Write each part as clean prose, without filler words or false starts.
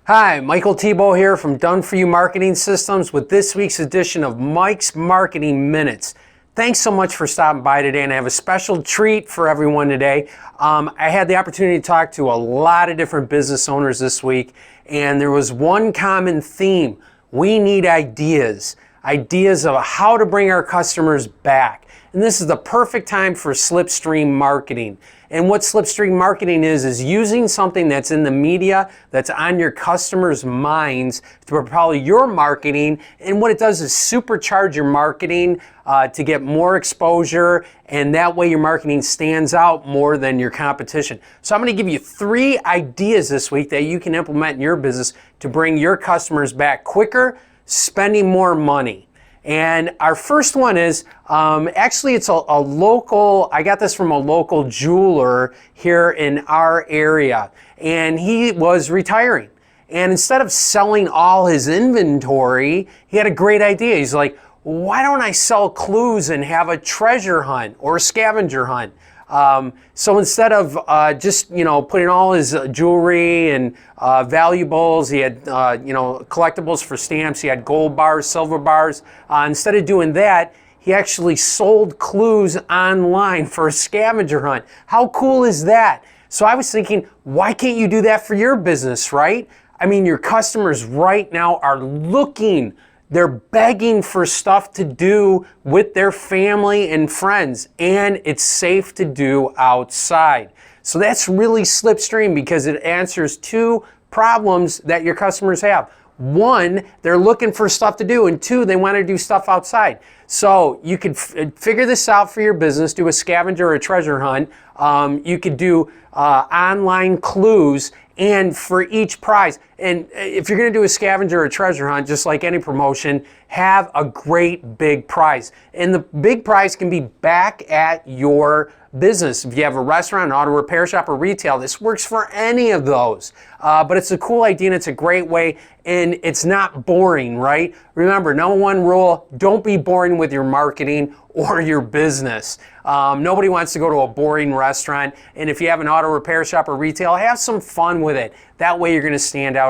Hi, Michael Thibault here from Done For You Marketing Systems with this week's edition of Mike's Marketing Minutes. Thanks so much for stopping by today, and I have a special treat for everyone today. I had the opportunity to talk to a lot of different business owners this week, and there was one common theme. We need ideas of how to bring our customers back. And this is the perfect time for Slipstream marketing. And what Slipstream marketing is using something that's in the media, that's on your customers' minds to propel your marketing. And what it does is supercharge your marketing to get more exposure, and that way your marketing stands out more than your competition. So I'm going to give you 3 ideas this week that you can implement in your business to bring your customers back quicker, spending more money. And our first one is, actually it's a local, I got this from a local jeweler here in our area, and he was retiring. And instead of selling all his inventory, he had a great idea. He's like, why don't I sell clues and have a treasure hunt or a scavenger hunt? So instead of just putting all his jewelry and valuables, he had collectibles for stamps, he had gold bars, silver bars. Instead of doing that, he actually sold clues online for a scavenger hunt. How cool is that? So I was thinking, why can't you do that for your business, right? I mean, your customers right now are looking. They're begging for stuff to do with their family and friends, and it's safe to do outside. So that's really Slipstream because it answers 2 problems that your customers have. 1, they're looking for stuff to do, and 2, they want to do stuff outside. So you could figure this out for your business, do a scavenger or a treasure hunt. You could do online clues, and for each prize, and if you're going to do a scavenger or treasure hunt, just like any promotion, have a great big prize. And the big prize can be back at your business. If you have a restaurant, an auto repair shop, or retail, this works for any of those. But it's a cool idea and it's a great way, and it's not boring, right? Remember, #1 rule, don't be boring with your marketing or your business. Nobody wants to go to a boring restaurant, and if you have an auto repair shop or retail, have some fun with it. That way you're going to stand out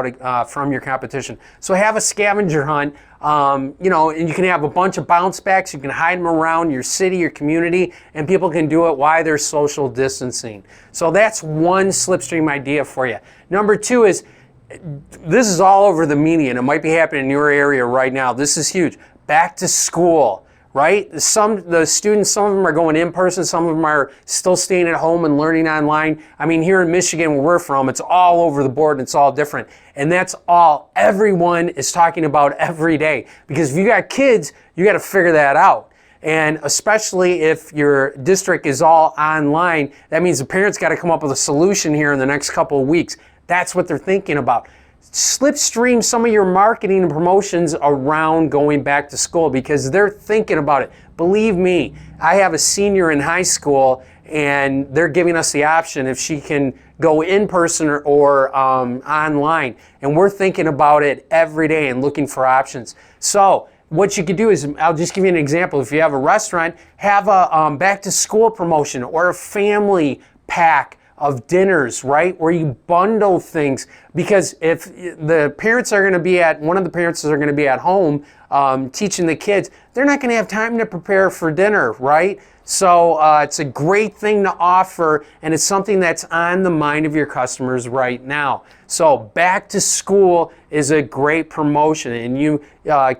from your competition. So have a scavenger hunt, and you can have a bunch of bounce backs. You can hide them around your city, your community, and people can do it while they're social distancing. So that's one Slipstream idea for you. Number 2 is, this is all over the media, and it might be happening in your area right now. This is huge. Back to school. Right? The students, some of them are going in person, some of them are still staying at home and learning online. I mean, here in Michigan, where we're from, it's all over the board and it's all different. And that's all everyone is talking about every day. Because if you got kids, you got to figure that out. And especially if your district is all online, that means the parents got to come up with a solution here in the next couple of weeks. That's what they're thinking about. Slipstream some of your marketing and promotions around going back to school because they're thinking about it. Believe me, I have a senior in high school and they're giving us the option if she can go in person or online. And we're thinking about it every day and looking for options. So what you could do is, I'll just give you an example. If you have a restaurant, have a back to school promotion or a family pack of dinners, right? Where you bundle things, because if the parents are going to be one of the parents are going to be at home teaching the kids, they're not going to have time to prepare for dinner, right? So it's a great thing to offer, and it's something that's on the mind of your customers right now. So back to school is a great promotion, and you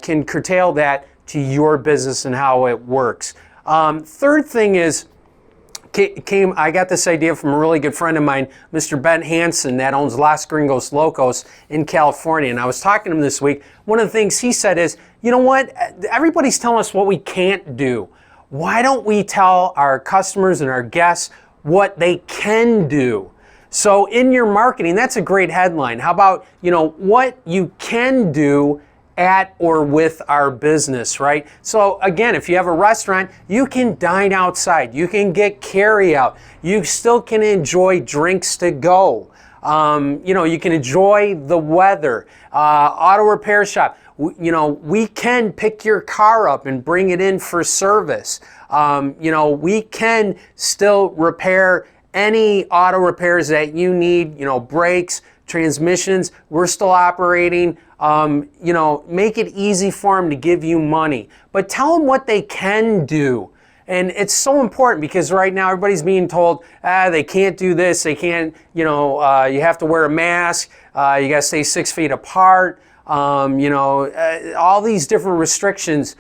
can curtail that to your business and how it works. Third thing is, I got this idea from a really good friend of mine, Mr. Ben Hansen, that owns Los Gringos Locos in California. And I was talking to him this week. One of the things he said is, you know what? Everybody's telling us what we can't do. Why don't we tell our customers and our guests what they can do? So in your marketing, that's a great headline. How about, what you can do at or with our business, right? So again, if you have a restaurant, you can dine outside, you can get carry out, you still can enjoy drinks to go. You can enjoy the weather. Auto repair shop, we can pick your car up and bring it in for service. We can still repair any auto repairs that you need, brakes, transmissions, we're still operating. You know, make it easy for them to give you money, but tell them what they can do. And it's so important because right now everybody's being told, they can't do this, they can't, you know, you have to wear a mask, you got to stay 6 feet apart, you know, all these different restrictions.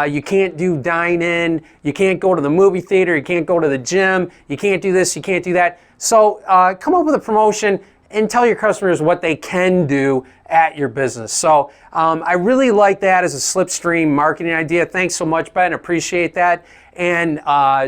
You can't do dine-in, you can't go to the movie theater, you can't go to the gym, you can't do this, you can't do that. So come up with a promotion and tell your customers what they can do at your business. So I really like that as a Slipstream marketing idea. Thanks so much, Ben. Appreciate that. And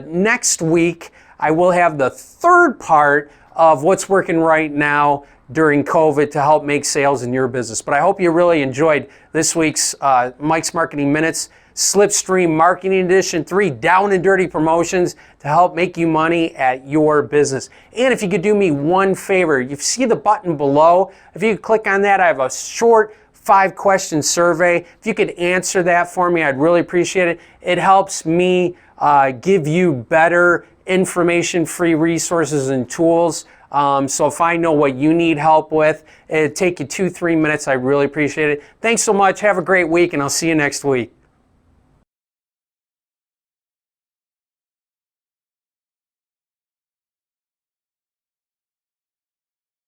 next week, I will have the third part of what's working right now during COVID to help make sales in your business. But I hope you really enjoyed this week's Mike's Marketing Minutes, Slipstream Marketing Edition 3, down and dirty promotions to help make you money at your business. And if you could do me one favor, you see the button below. If you could click on that, I have a short 5-question survey. If you could answer that for me, I'd really appreciate it. It helps me give you better information, free resources and tools. So if I know what you need help with, it'd take you 2-3 minutes. I really appreciate it. Thanks so much. Have a great week, and I'll see you next week.